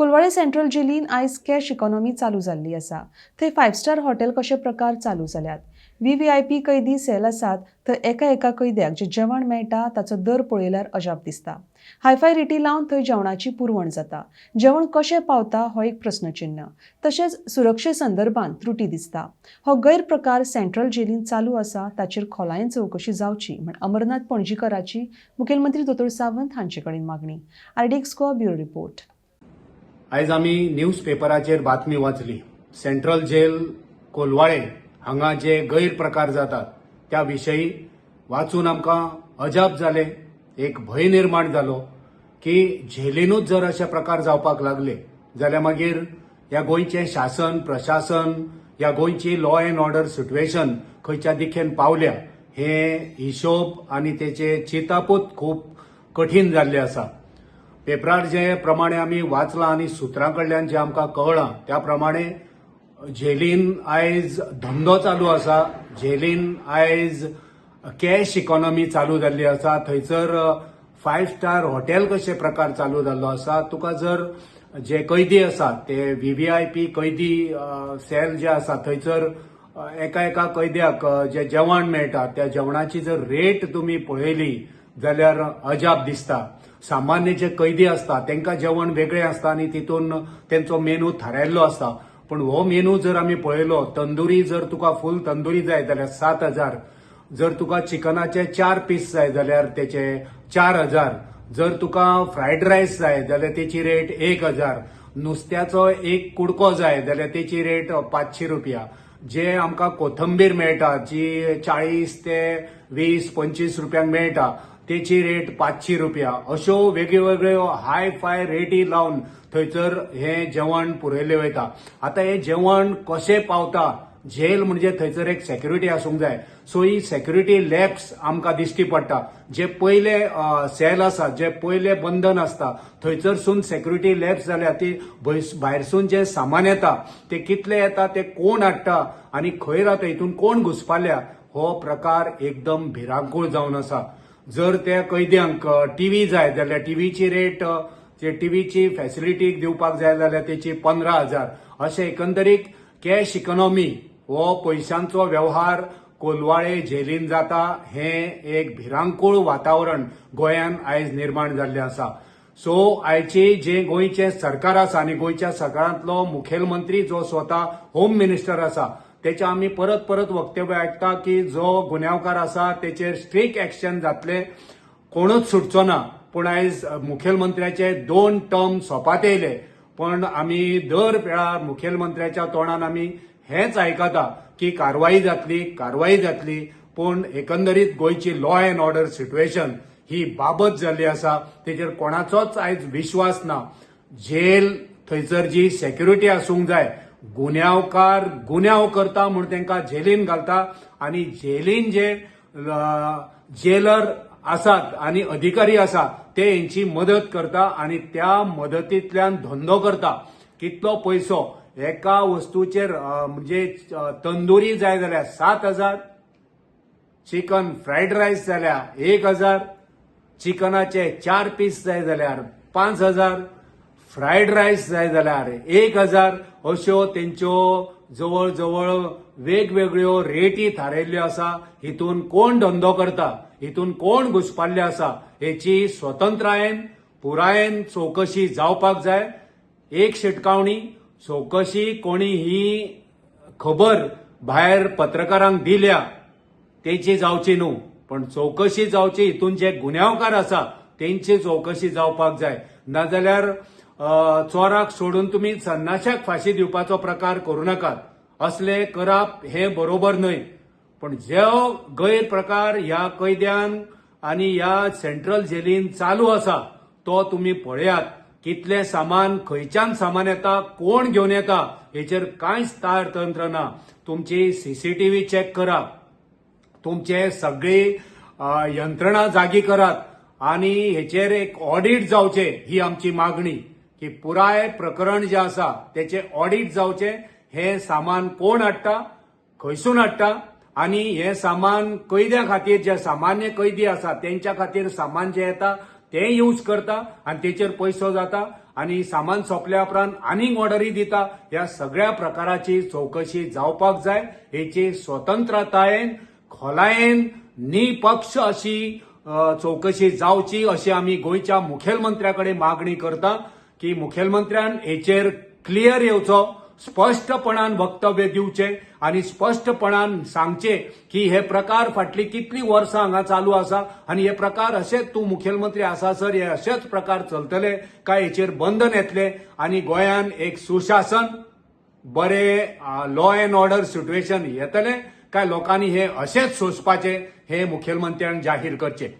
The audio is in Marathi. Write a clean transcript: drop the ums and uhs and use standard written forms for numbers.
कोलवाळे सेंट्रल जेलीन आयज कॅश इकॉनॉमी चालू जाल्ली आसा. थंय 5 स्टार हॉटेल कशे प्रकार चालू जाल्यात. व्हीव्हीआयपी कैदी सेल आसात थंय एका कैद्याक जे जेवण मेळटा ताचो दर पळयल्यार अजाप दिसता. हायफाय रेटी लावन थंय जेवणाची पुरवण जाता. जेवण कशें पावता हो एक प्रस्नचिन्ह. तशेंच सुरक्षे संदर्भात त्रुटी दिसता. हो गैरप्रकार सेंट्रल जेलीन चालू आसा ताचेर खोलायेन चवकशी जावची म्हण अमरनाथ पणजीकराची मुखेलमंत्री दोतोर सावंत हांचे कडेन मागणी. RDX Goa bureau report. आयज आमी न्यूज पेपराचेर बातमी वाचली. सेंट्रल जेल कोलवाळे हांगा जे गैरप्रकार जातात त्या विशयी वाचून आमकां अजाप जाले. एक भय निर्माण जालो की जेलीनूच जर अशे प्रकार जावपाक लागले जाल्यार मागीर ह्या गोंयचे शासन प्रशासन ह्या गोंयची लॉ अँड ऑर्डर सिट्युएशन खंयच्या दिशेन पावल्या हे हिशोब आनी तेचे चितापूत खूब कठीण जाल्ले आसा. पेपरार जे प्रमाणे आमी वाचलां आनी सुत्रां कडल्यान जे आमकां कळ्ळां त्या प्रमाणे जेलीन आयज धंदो चालू आसा. जेलीन आयज कॅश इकॉनॉमी चालू जाल्ली आसा. थंयसर 5 स्टार हॉटेल कशे प्रकार चालू जाल्लो आसा. तुका जर जे कैदी आसात ते व्हीव्हीआयपी कैदी सेल जे आसा थंयसर एका कैद्याक जे जेवण मेळटा त्या जेवणाची जर रेट तुमी पळयली जाल्यार अजाप दिसता. सामान्य जे कैदी असता तांकां जेवण वेगळें आसता आनी तितून तेंचो मेनू थारायल्लो आसता. पण हो मेनू जर आमी पळयलो तंदुरी जर तुका फूल तंदुरी जाय जाल्यार 7,000. जर तुका चिकनाचे 4 पीस जाय जाल्यार तेचे 4,000. जर तुका फ्रायड रायस जाय जाल्यार तेची रेट 1,000. नुस्त्याचो एक कुडको जाय जाल्यार तेची रेट 500 रुपया. जे आमकां कोथंबीर मेळटा जी 40 ते 20-25 रुपयांक मेळटा तेची रेट 500 रुपया. अश्यो वेगळ्यो हाय फाय रेटी लावन थंयसर हे जेवण पुरयले वयता. आता हे जेवण कशें पावता. जेल म्हणजे थंयसर एक सेक्युरिटी आसूंक जाय. सो ही सेक्युरिटी लॅब्स आमकां दिश्टी पडटा. जे पयले सेल आसा जे पयले बंधन आसता थंयसरसून सेक्युरिटी लॅब्स जाल्यार ती भायरसून जे सामान येता ते कितले येता ते कोण हाडटा आनी खंय रावता हितून कोण घुसपाल्या हो प्रकार एकदम भिरांकूळ जावन आसा. जर त्या कैद्यांक टीव्ही जाय जाल्यार टीव्हीची रेट जे टीव्हीची फॅसिलिटी दिवपाक जाय जाल्यार तेची 15,000. अशें एकंदरीत कॅश इकॉनॉमी हो पयशांचो व्यवहार कोलवाळे जेलीन जाता. हे एक भिरांकूळ वातावरण गोंयान आयज निर्माण जाल्लें आसा. सो आयची जे गोंयचे सरकार आसा आनी गोंयच्या सरकारांतलो मुखेलमंत्री जो स्वता होम मिनिस्टर आसा तेचे आमी परत वक्तव्य आयकता की जो गुन्यांवकार आसा तेचेर स्ट्रिक्ट एक्शन जातले कोणूच सुटचो ना. पूण आयज मुखेलमंत्र्याचे 2 टर्म सोंपात येयले पण आमी दर वेळार मुखेलमंत्र्याच्या तोंडान आमी हेच आयकता की कारवाई जातली. पूण एकंदरीत गोंयची लॉ अँड ऑर्डर सिट्युएशन ही बाबत जाल्ली आसा. तेचेर कोणाचोच आयज विश्वास ना. जेल थंयसर जी सेक्युरिटी आसूंक जाय. गुन्यांवकार गुन्यांव करता म्हूण तांकां जेलीन घालता आनी जेलीन जे जेलर आसात आनी अधिकारी आसा ते हेंची मदत करता आनी त्या मदतींतल्यान धंदो करता. कितलो पयसो एका वस्तूचेर म्हणजे तंदुरी जाय जाल्यार 7,000. चिकन फ्रायड रायस जाल्यार 1,000. चिकनाचे 4 पीस जाय जाल्यार 5,000. फ्रायड रायस जाय जाल्यार 1,000. अश्यो तेंच्यो जवळ जवळ वेगवेगळ्यो रेटी थारायल्ल्यो आसा. हितून कोण धंदो करता हितून कोण घुसपाल्ले आसा हेची स्वतंत्रायेन पुरायेन चवकशी जावपाक जाय. एक शिटकावणी चवकशी कोणी ही खबर भायर पत्रकारांक दिल्या तेची जावची न्हू पण चवकशी जावची हितून जे गुन्यांवकार आसा तेंची चवकशी जावपाक जाय. नाजाल्यार चोराक सोडून तुमी सन्नाशाक फाशी दिवपाचो प्रकार करूं नाकात. असले करप हे बरोबर न्हय. पण जो गैरप्रकार ह्या कैद्यांक आनी ह्या सेंट्रल जेलीन चालू आसा तो तुमी पळयात. कितले सामान खंयच्यान सामान येता कोण घेवन येता हेचेर कांयच ताळतंत्र ना. तुमची CCTV चॅक करात. तुमचे सगळी यंत्रणा जागी करात आनी हेचेर एक ऑडिट जावचे ही आमची मागणी की पुराय प्रकरण जे आसा तेचे ऑडिट जावचे. हे सामान कोण हाडटा खंयसून हाडटा आनी हे सामान कैद्या खातीर जे सामान्य कैदी आसा तेंच्या खातीर सामान जे येता ते यूज करता आनी तेचेर पयसो जाता आणि सामान सोंपल्या उपरांत आनीक ऑर्डरी दिता. ह्या सगळ्या प्रकाराची चौकशी जावपाक जाय. हेची स्वतंत्रतायेन खोलायेन निपक्ष अशी चौकशी जावची अशी आमी गोंयच्या मुखेलमंत्र्याकडे मागणी करता की मुखेलमंत्र्यान हेचेर क्लियर येवचो, स्पष्टपणान वक्तव्य दिवचें आणि स्पष्टपणान सांगचें की हे प्रकार फाटली कितली वर्सां हांगा चालू आसा आणि हे प्रकार अशेच तूं मुखेलमंत्री आसा सर हे अशेच प्रकार चलतले काय हेचेर बंधन येतले आणि गोंयान एक सुशासन बरे लॉ अँड ऑर्डर सिच्युएशन येतले काय लोकांनी हे असेच सोंसपाचे हे मुखेलमंत्र्यान जाहीर करचे.